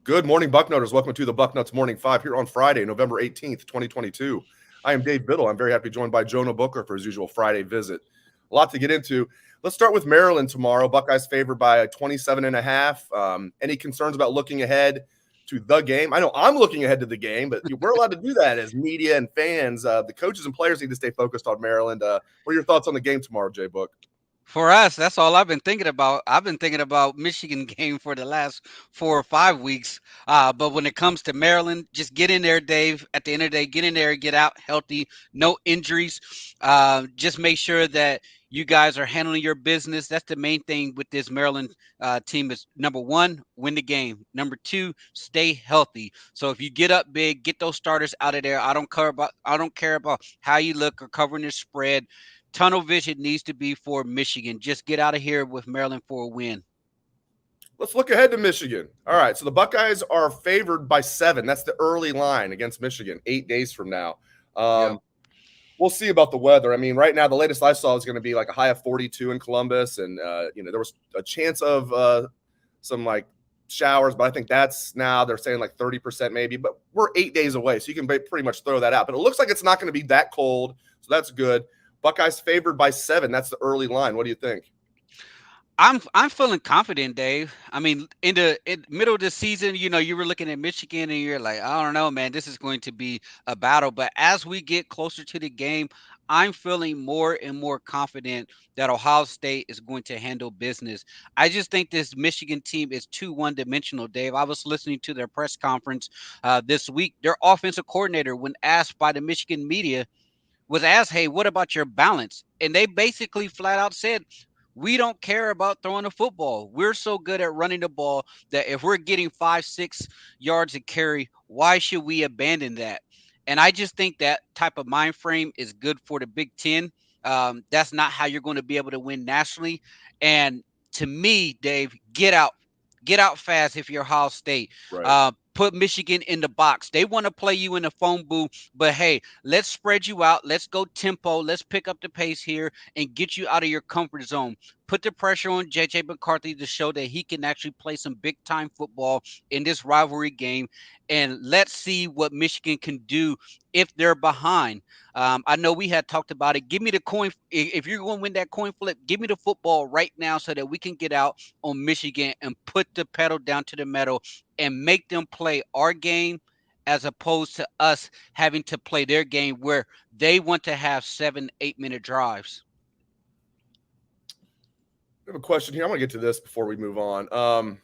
Good morning, Bucknutters. Welcome to the Bucknuts Morning 5 here on Friday, November 18th, 2022. I am Dave Biddle. I'm very happy joined by Jonah Booker for his usual Friday visit. A lot to get into. Let's start with Maryland tomorrow. Buckeyes favored by 27 and a half. Any concerns about looking ahead to the game? I know I'm looking ahead to the game, but we're allowed to do that as media and fans. The coaches and players need to stay focused on Maryland. What are your thoughts on the game tomorrow, JBook? For us, that's all I've been thinking about. I've been thinking about Michigan game for the last 4 or 5 weeks. But when it comes to Maryland, just get in there, Dave. At the end of the day, get in there, get out healthy, no injuries. Just make sure that you guys are handling your business. That's the main thing with this Maryland team. Is number one, win the game. Number two, stay healthy. So if you get up big, get those starters out of there. I don't care about how you look or covering the spread. Tunnel vision needs to be for Michigan. Just get out of here with Maryland for a win. Let's look ahead to Michigan. All right, so the Buckeyes are favored by 7. That's the early line against Michigan 8 days from now. Yep. We'll see about the weather. I mean, right now the latest I saw is going to be like a high of 42 in Columbus, and there was a chance of some like showers, but I think that's now they're saying like 30% maybe. But we're 8 days away, so you can pretty much throw that out. But it looks like it's not going to be that cold, so that's good. Buckeyes favored by 7. That's the early line. What do you think? I'm feeling confident, Dave. I mean, in middle of the season, you were looking at Michigan and you're like, I don't know, man, this is going to be a battle. But as we get closer to the game, I'm feeling more and more confident that Ohio State is going to handle business. I just think this Michigan team is too one-dimensional, Dave. I was listening to their press conference this week. Their offensive coordinator, when asked by the Michigan media, was asked, "Hey, what about your balance?" And they basically flat out said, "We don't care about throwing the football. We're so good at running the ball that if we're getting 5, 6 yards a carry, why should we abandon that?" And I just think that type of mind frame is good for the Big Ten. That's not how you're going to be able to win nationally. And to me, Dave, get out fast if you're Ohio State. Right. Put Michigan in the box. They want to play you in the phone booth, but hey, let's spread you out. Let's go tempo. Let's pick up the pace here and get you out of your comfort zone. Put the pressure on JJ McCarthy to show that he can actually play some big time football in this rivalry game. And let's see what Michigan can do if they're behind. I know we had talked about it. Give me the coin. If you're going to win that coin flip, give me the football right now so that we can get out on Michigan and put the pedal down to the metal and make them play our game as opposed to us having to play their game where they want to have 7, 8 minute drives. I have a question here. I want to get to this before we move on.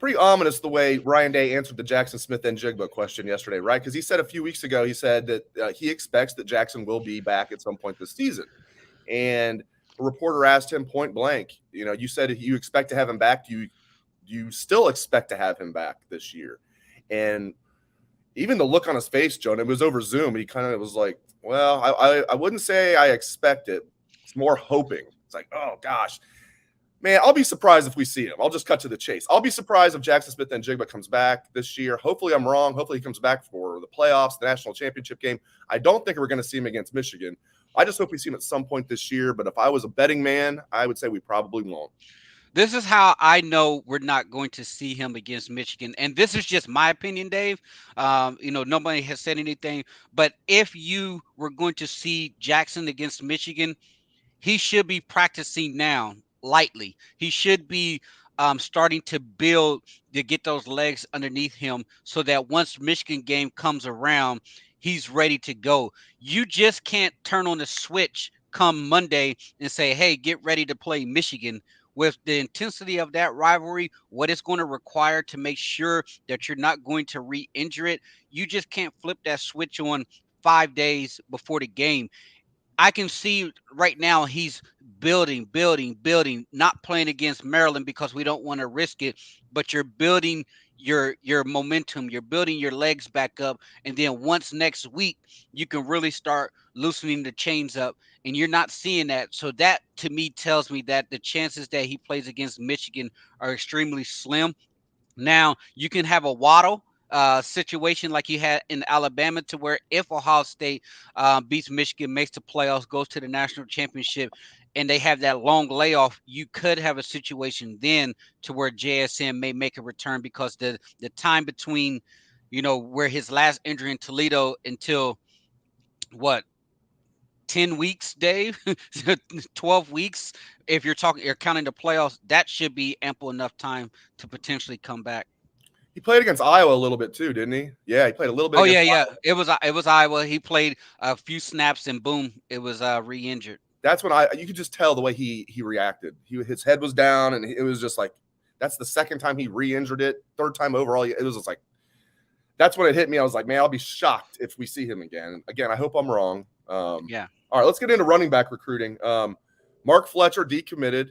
Pretty ominous the way Ryan Day answered the Jackson Smith and Jigba question yesterday, right? Because he said a few weeks ago, he said that he expects that Jackson will be back at some point this season. And a reporter asked him point blank, you said you expect to have him back. Do you still expect to have him back this year? And even the look on his face, Jonah, it was over Zoom. He kind of was like, well, I wouldn't say I expect it. It's more hoping. It's like, oh, gosh. Man, I'll be surprised if we see him. I'll just cut to the chase. I'll be surprised if Jackson Smith and Jigba comes back this year. Hopefully I'm wrong. Hopefully he comes back for the playoffs, the national championship game. I don't think we're going to see him against Michigan. I just hope we see him at some point this year. But if I was a betting man, I would say we probably won't. This is how I know we're not going to see him against Michigan. And this is just my opinion, Dave. Nobody has said anything. But if you were going to see Jackson against Michigan, he should be practicing now lightly. He should be starting to build to get those legs underneath him so that once Michigan game comes around, he's ready to go. You just can't turn on the switch come Monday and say, "Hey, get ready to play Michigan." With the intensity of that rivalry, what it's going to require to make sure that you're not going to re-injure it, you just can't flip that switch on 5 days before the game. I can see right now he's building, building, building, not playing against Maryland because we don't want to risk it, but you're building your momentum, you're building your legs back up, and then once next week you can really start loosening the chains up, and you're not seeing that. So that to me tells me that the chances that he plays against Michigan are extremely slim. Now you can have a Waddle situation like you had in Alabama, to where if Ohio State beats Michigan, makes the playoffs, goes to the national championship, and they have that long layoff, you could have a situation then to where JSN may make a return, because the time between, where his last injury in Toledo until what, 10 weeks, Dave, 12 weeks. If you're counting the playoffs, that should be ample enough time to potentially come back. He played against Iowa a little bit too, didn't he? Yeah, he played a little bit Oh against yeah, yeah. Iowa. It was Iowa. He played a few snaps and boom, it was re-injured. That's when you could just tell the way he reacted. His head was down, and it was just like, that's the second time he re-injured it. Third time overall, it was just like, that's when it hit me. I was like, man, I'll be shocked if we see him again. Again, I hope I'm wrong. Yeah. All right, let's get into running back recruiting. Mark Fletcher decommitted.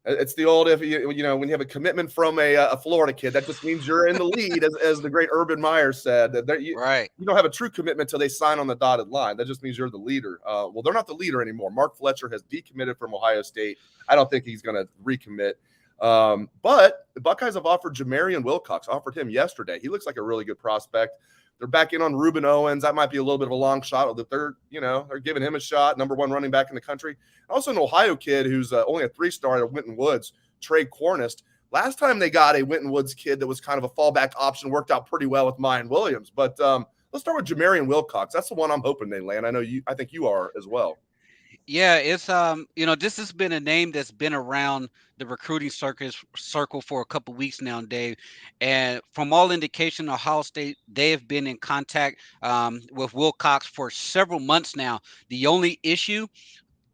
It's the old, if when you have a commitment from a Florida kid, that just means you're in the lead, as the great Urban Meyer said. That you don't have a true commitment till they sign on the dotted line. That just means you're the leader. Well, they're not the leader anymore. Mark Fletcher has decommitted from Ohio State. I don't think he's going to recommit. But the Buckeyes have offered Jamarion Wilcox, offered him yesterday. He looks like a really good prospect. They're back in on Reuben Owens. That might be a little bit of a long shot, but they're giving him a shot. Number one running back in the country. Also an Ohio kid who's only a 3-star at Winton Woods, Trey Cornist. Last time they got a Winton Woods kid that was kind of a fallback option, worked out pretty well with Mayan Williams. But let's start with Jamarion Wilcox. That's the one I'm hoping they land. I think you are as well. Yeah, it's this has been a name that's been around the recruiting circle for a couple weeks now, Dave. And from all indication, Ohio State, they have been in contact with Wilcox for several months now. The only issue,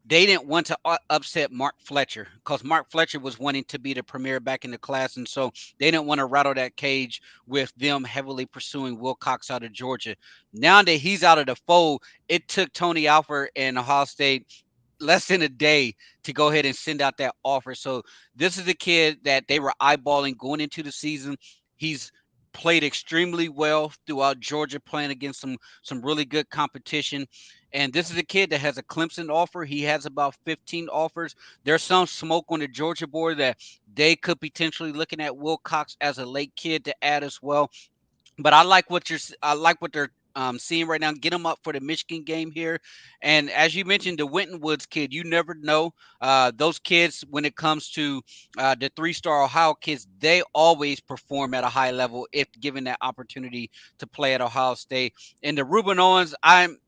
they didn't want to upset Mark Fletcher, because Mark Fletcher was wanting to be the premier back in the class. And so they didn't want to rattle that cage with them heavily pursuing Wilcox out of Georgia. Now that he's out of the fold, it took Tony Alford and Ohio State less than a day to go ahead and send out that offer. So this is a kid that they were eyeballing going into the season. He's played extremely well throughout Georgia, playing against some really good competition. And this is a kid that has a Clemson offer. He has about 15 offers. There's some smoke on the Georgia board that they could potentially looking at Wilcox as a late kid to add as well. But I like what they're seeing right now. Get them up for the Michigan game here. And as you mentioned, the Winton Woods kid, you never know. Those kids, when it comes to the 3-star Ohio kids, they always perform at a high level if given that opportunity to play at Ohio State. And the Reuben Owens,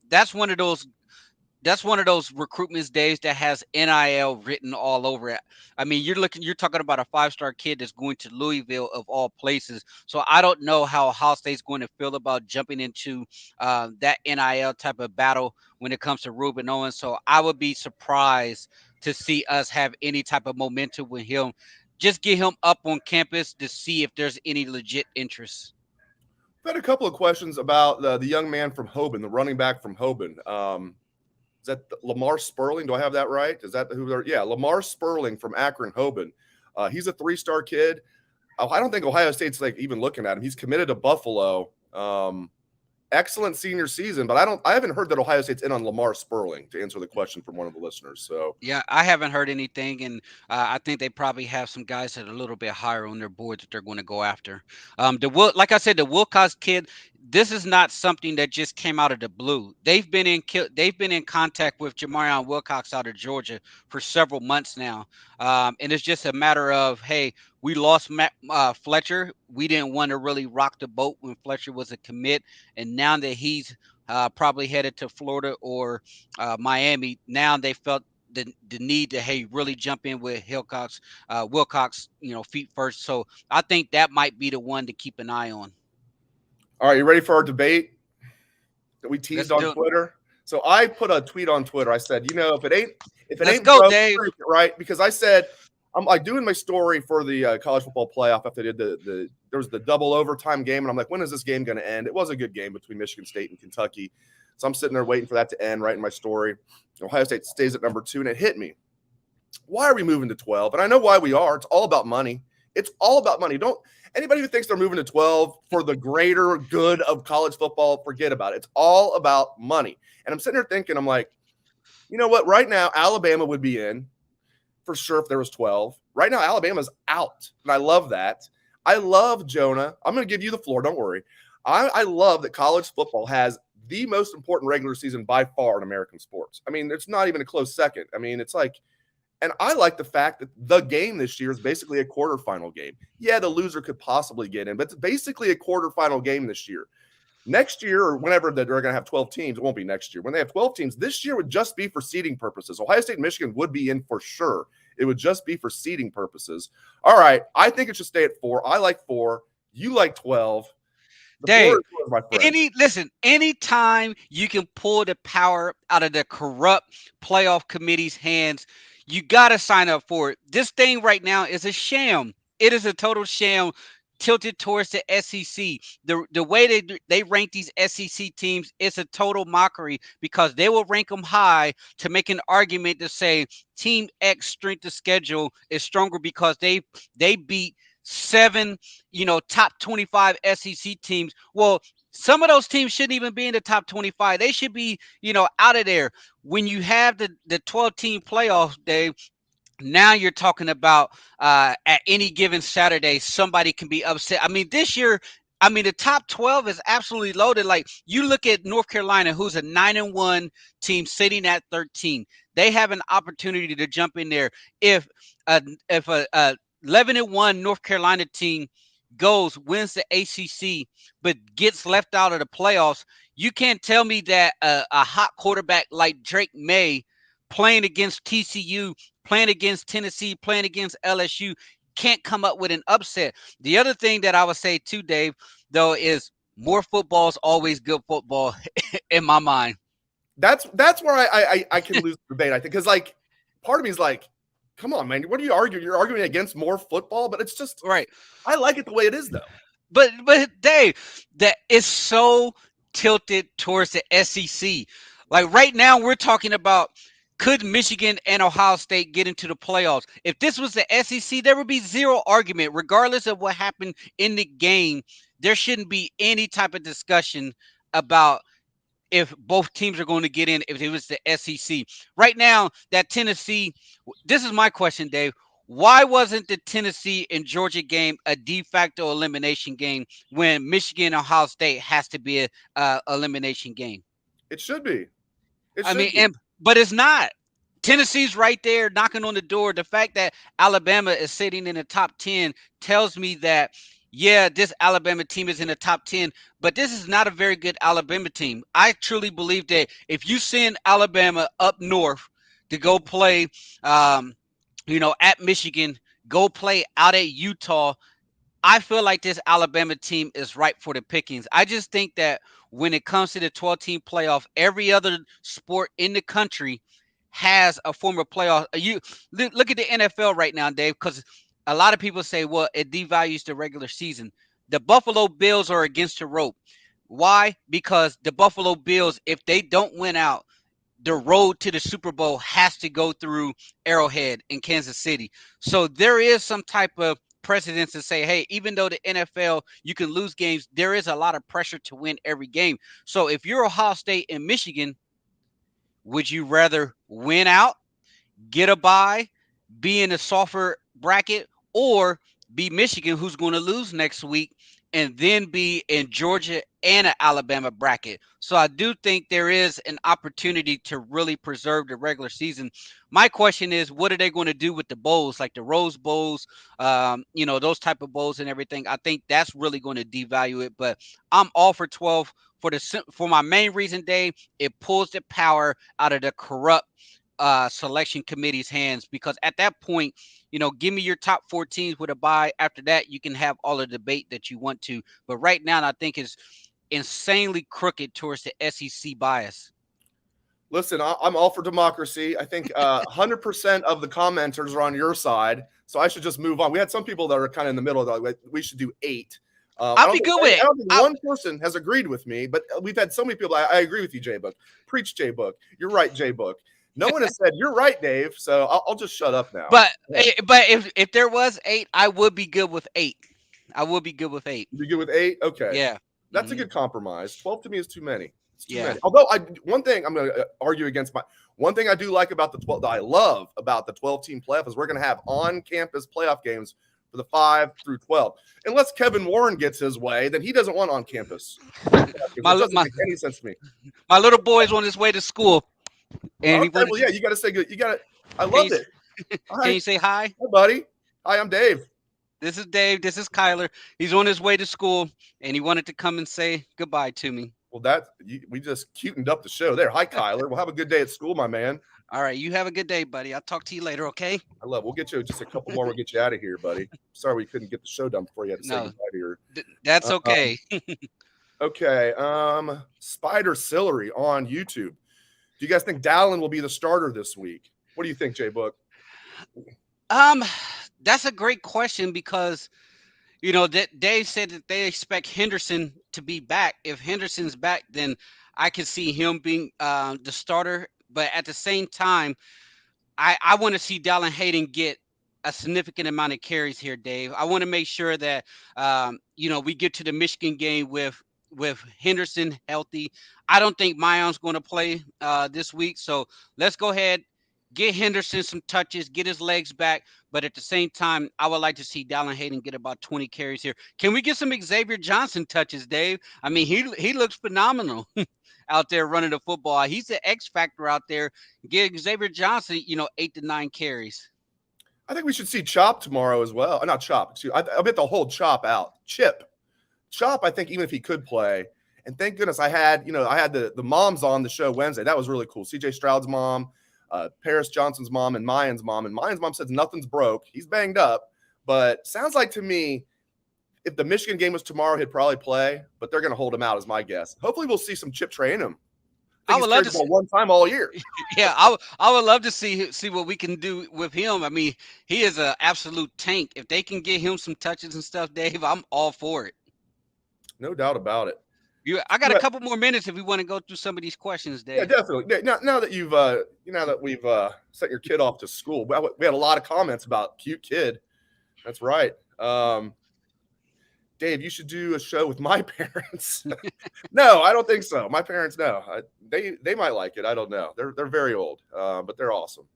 that's one of those recruitment days that has NIL written all over it. I mean, you're talking about a 5-star kid that's going to Louisville of all places. So I don't know how Ohio State's going to feel about jumping into that NIL type of battle when it comes to Reuben Owens. So I would be surprised to see us have any type of momentum with him. Just get him up on campus to see if there's any legit interest. I've had a couple of questions about the young man from Hoban, the running back from Hoban. Is that Lamar Sperling? Do I have that right? Is that who they're? Yeah, Lamar Sperling from Akron Hoban. He's a 3-star kid. I don't think Ohio State's even looking at him. He's committed to Buffalo. Excellent senior season, but I haven't heard that Ohio State's in on Lamar Sperling, to answer the question from one of the listeners. So yeah, I haven't heard anything, and I think they probably have some guys that are a little bit higher on their board that they're going to go after. Like I said, the Wilcox kid, this is not something that just came out of the blue. They've been in contact with Jamarion Wilcox out of Georgia for several months now, and it's just a matter of, hey, we lost Fletcher. We didn't want to really rock the boat when Fletcher was a commit, and now that he's probably headed to Florida or Miami, now they felt the need to, hey, really jump in with Wilcox, feet first. So I think that might be the one to keep an eye on. All right, you ready for our debate that we teased on Twitter? So I put a tweet on Twitter. I said, if it ain't go, broke, Dave. right? Because I said, I'm like doing my story for the college football playoff after they did there was the double overtime game, and I'm like, when is this game going to end? It was a good game between Michigan State and Kentucky, so I'm sitting there waiting for that to end, writing my story. Ohio State stays at number 2, and it hit me. Why are we moving to 12? And I know why we are. It's all about money. It's all about money. Anybody who thinks they're moving to 12 for the greater good of college football, forget about it. It's all about money. And I'm sitting there thinking, I'm like, you know what? Right now, Alabama would be in for sure if there was 12. Right now, Alabama's out, and I love that. I love Jonah. I'm going to give you the floor. Don't worry. I love that college football has the most important regular season by far in American sports. I mean, it's not even a close second. I mean, it's like And I like the fact that the game this year is basically a quarterfinal game. Yeah, the loser could possibly get in, but it's basically a quarterfinal game this year. Next year, or whenever they're going to have 12 teams, it won't be next year. When they have 12 teams, this year would just be for seeding purposes. Ohio State and Michigan would be in for sure. It would just be for seeding purposes. All right, I think it should stay at 4. I like 4. You like 12. Dave, My friend. anytime you can pull the power out of the corrupt playoff committee's hands, you got to sign up for it. This thing right now is a sham. It is a total sham tilted towards the SEC. The way they rank these SEC teams, it's a total mockery because they will rank them high to make an argument to say Team X strength of schedule is stronger because they beat 7, top 25 SEC teams. Well, some of those teams shouldn't even be in the top 25. They should be, out of there. When you have the 12-team playoffs, Dave, now you're talking about at any given Saturday, somebody can be upset. I mean, this year, the top 12 is absolutely loaded. Like, you look at North Carolina, who's a 9-1 team sitting at 13. They have an opportunity to jump in there. If a 11-1 North Carolina team wins the ACC, but gets left out of the playoffs, you can't tell me that a hot quarterback like Drake May playing against TCU, playing against Tennessee, playing against LSU can't come up with an upset. The other thing that I would say too, Dave, though, is more football is always good football in my mind. That's where I can lose the debate, I think, because like part of me is like, come on, man, what are you arguing? You're arguing against more football, but it's just right. I like it the way it is, though. But Dave, that is so tilted towards the SEC. Like right now, we're talking about could Michigan and Ohio State get into the playoffs? If this was the SEC, there would be zero argument, regardless of what happened in the game. There shouldn't be any type of discussion about if both teams are going to get in if it was the SEC. Right now, that Tennessee, this is my question, Dave. Why wasn't the Tennessee and Georgia game a de facto elimination game when Michigan and Ohio State has to be a elimination game? It should be. But it's not. Tennessee's right there knocking on the door. The fact that Alabama is sitting in the top 10 tells me that, yeah, this Alabama team is in the top 10, but this is not a very good Alabama team. I truly believe that if you send Alabama up north to go play, at Michigan, go play out at Utah, I feel like this Alabama team is ripe for the pickings. I just think that when it comes to the 12-team playoff, every other sport in the country has a former playoff. You look at the NFL right now, Dave, because a lot of people say, well, it devalues the regular season. The Buffalo Bills are against the rope. Why? Because the Buffalo Bills, if they don't win out, the road to the Super Bowl has to go through Arrowhead in Kansas City. So there is some type of precedence to say, hey, even though the NFL, you can lose games, there is a lot of pressure to win every game. So if you're Ohio State and Michigan, would you rather win out, get a bye, be in a softer bracket, or be Michigan, who's going to lose next week, and then be in Georgia and an Alabama bracket? So I do think there is an opportunity to really preserve the regular season. My question is, what are they going to do with the bowls, like the Rose Bowls, those type of bowls and everything? I think that's really going to devalue it, but I'm all for 12 for my main reason, Dave. It pulls the power out of the corrupt selection committee's hands, because at that point, give me your top 4 teams with a bye. After that, you can have all the debate that you want to. But right now, I think it's insanely crooked towards the SEC bias. Listen, I'm all for democracy. I think 100% of the commenters are on your side, so I should just move on. We had some people that are kind of in the middle. Like, we should do 8. I'll be good with it. I don't think one person has agreed with me, but we've had so many people. I agree with you, JBook. Preach, JBook. You're right, JBook. No one has said you're right, Dave. So I'll just shut up now. But if there was 8, I would be good with 8. I would be good with 8. You'd be good with 8? Okay. Yeah. That's a good compromise. 12 to me is too many. It's too Yeah. many. Although one thing I'm going to argue against one thing I do like about the 12 that I love about the 12-team playoff is we're going to have on-campus playoff games for the 5 through 12. Unless Kevin Warren gets his way, then he doesn't want on-campus. It doesn't make any sense to me. My little boy's on his way to school. And okay, well, yeah, you got to say good. You got to. I love it. Can Hi. you say hi? Hi, buddy. Hi, I'm Dave. This is Dave. This is Kyler. He's on his way to school, and he wanted to come and say goodbye to me. Well, we just cutened up the show there. Hi, Kyler. Well, have a good day at school, my man. All right, you have a good day, buddy. I'll talk to you later, okay? We'll get you just a couple more. We'll get you out of here, buddy. Sorry we couldn't get the show done before you had to say No, goodbye to your. that's Um, okay. okay. Spider Celery on YouTube. Do you guys think Dallin will be the starter this week? What do you think, JBook? Um, that's a great question because that Dave said that they expect Henderson to be back. If Henderson's back, then I could see him being the starter. But at the same time, I want to see Dallin Hayden get a significant amount of carries here, Dave. I want to make sure that we get to the Michigan game with Henderson healthy. I don't think Mayon's going to play this week, so let's go ahead, get Henderson some touches, get his legs back. But at the same time, I would like to see Dallin Hayden get about 20 carries here. Can we get some Xavier Johnson touches, Dave? I mean, he looks phenomenal out there running the football. He's the X factor out there. Give Xavier Johnson, 8 to 9 carries. I think we should see Chop tomorrow as well. Not Chop. Excuse. I'll bet the whole Chop out. Chop. I think even if he could play, and thank goodness I had the moms on the show Wednesday. That was really cool. C.J. Stroud's mom, Paris Johnson's mom, and Mayan's mom. And Mayan's mom says nothing's broke. He's banged up, but sounds like to me, if the Michigan game was tomorrow, he'd probably play. But they're going to hold him out, is my guess. Hopefully, we'll see some Chip train him. I would love to see one time all year. Yeah, I would love to see what we can do with him. I mean, he is an absolute tank. If they can get him some touches and stuff, Dave, I'm all for it. No doubt about it. I got a couple more minutes if we want to go through some of these questions, Dave. Yeah, definitely. Now that we've sent your kid off to school, we had a lot of comments about cute kid. That's right. Dave, you should do a show with my parents. No, I don't think so. My parents, no. They might like it. I don't know. They're very old, but they're awesome.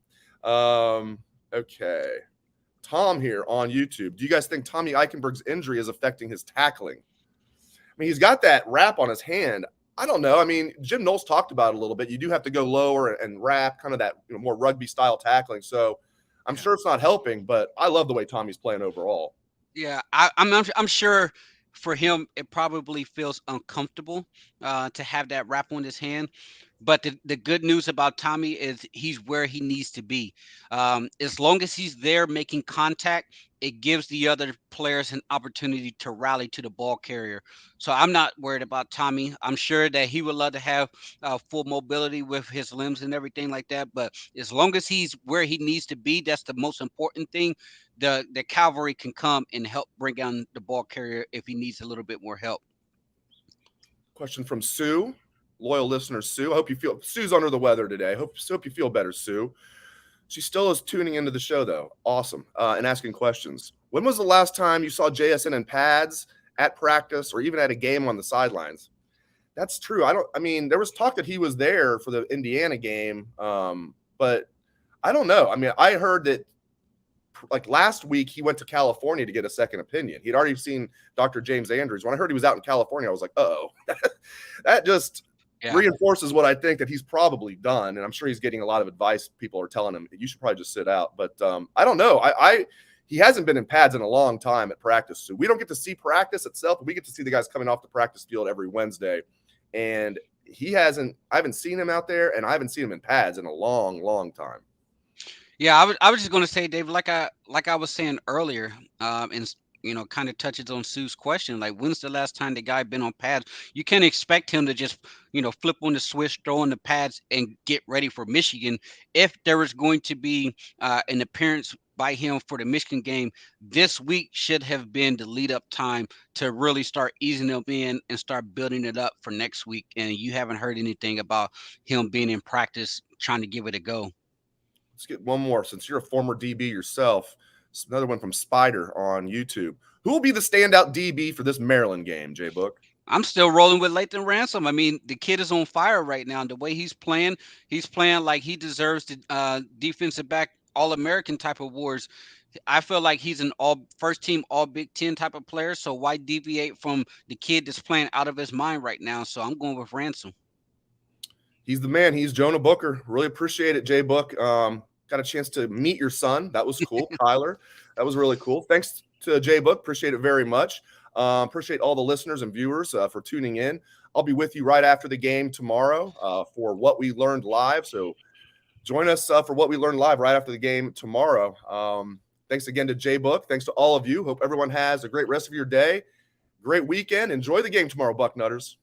Okay. Tom here on YouTube. Do you guys think Tommy Eichenberg's injury is affecting his tackling? I mean, he's got that wrap on his hand. I don't know. I mean, Jim Knowles talked about it a little bit. You do have to go lower and wrap, kind of that more rugby style tackling. So I'm sure it's not helping, but I love the way Tommy's playing overall. Yeah, I'm sure for him it probably feels uncomfortable to have that wrap on his hand. But the good news about Tommy is he's where he needs to be. As long as he's there making contact, it gives the other players an opportunity to rally to the ball carrier. So I'm not worried about Tommy. I'm sure that he would love to have full mobility with his limbs and everything like that. But as long as he's where he needs to be, that's the most important thing. The cavalry can come and help bring down the ball carrier if he needs a little bit more help. Question from Sue. Loyal listener Sue. I hope you feel Sue's under the weather today. Hope you feel better, Sue. She still is tuning into the show though. Awesome. And asking questions. When was the last time you saw JSN in pads at practice or even at a game on the sidelines? That's true. I mean, there was talk that he was there for the Indiana game. But I don't know. I mean, I heard that like last week he went to California to get a second opinion. He'd already seen Dr. James Andrews. When I heard he was out in California, I was like, uh-oh. That just reinforces what I think, that he's probably done. And I'm sure he's getting a lot of advice. People are telling him, you should probably just sit out. But I don't know. He hasn't been in pads in a long time at practice. So we don't get to see practice itself, but we get to see the guys coming off the practice field every Wednesday. And I haven't seen him out there, and I haven't seen him in pads in a long, long time. Yeah, I was just going to say, Dave, like I was saying earlier, and kind of touches on Sue's question. Like, when's the last time the guy been on pads? You can't expect him to just, flip on the switch, throw on the pads, and get ready for Michigan. If there was going to be an appearance by him for the Michigan game, this week should have been the lead up time to really start easing him in and start building it up for next week. And you haven't heard anything about him being in practice, trying to give it a go. Let's get one more, since you're a former DB yourself. Another one from Spider on YouTube. Who will be the standout DB for this Maryland game, JBook? I'm still rolling with Lathan Ransom. I mean, the kid is on fire right now. The way he's playing like he deserves the defensive back All-American type of awards. I feel like he's an first team All Big Ten type of player. So why deviate from the kid that's playing out of his mind right now? So I'm going with Ransom. He's the man. He's Jonah Booker. Really appreciate it, JBook. got a chance to meet your son. That was cool. Kyler, that was really cool. Thanks to JBook. Appreciate it very much. Appreciate all the listeners and viewers for tuning in. I'll be with you right after the game tomorrow for What We Learned Live. So join us for What We Learned Live right after the game tomorrow. Thanks again to JBook. Thanks to all of you. Hope everyone has a great rest of your day. Great weekend. Enjoy the game tomorrow, Bucknutters.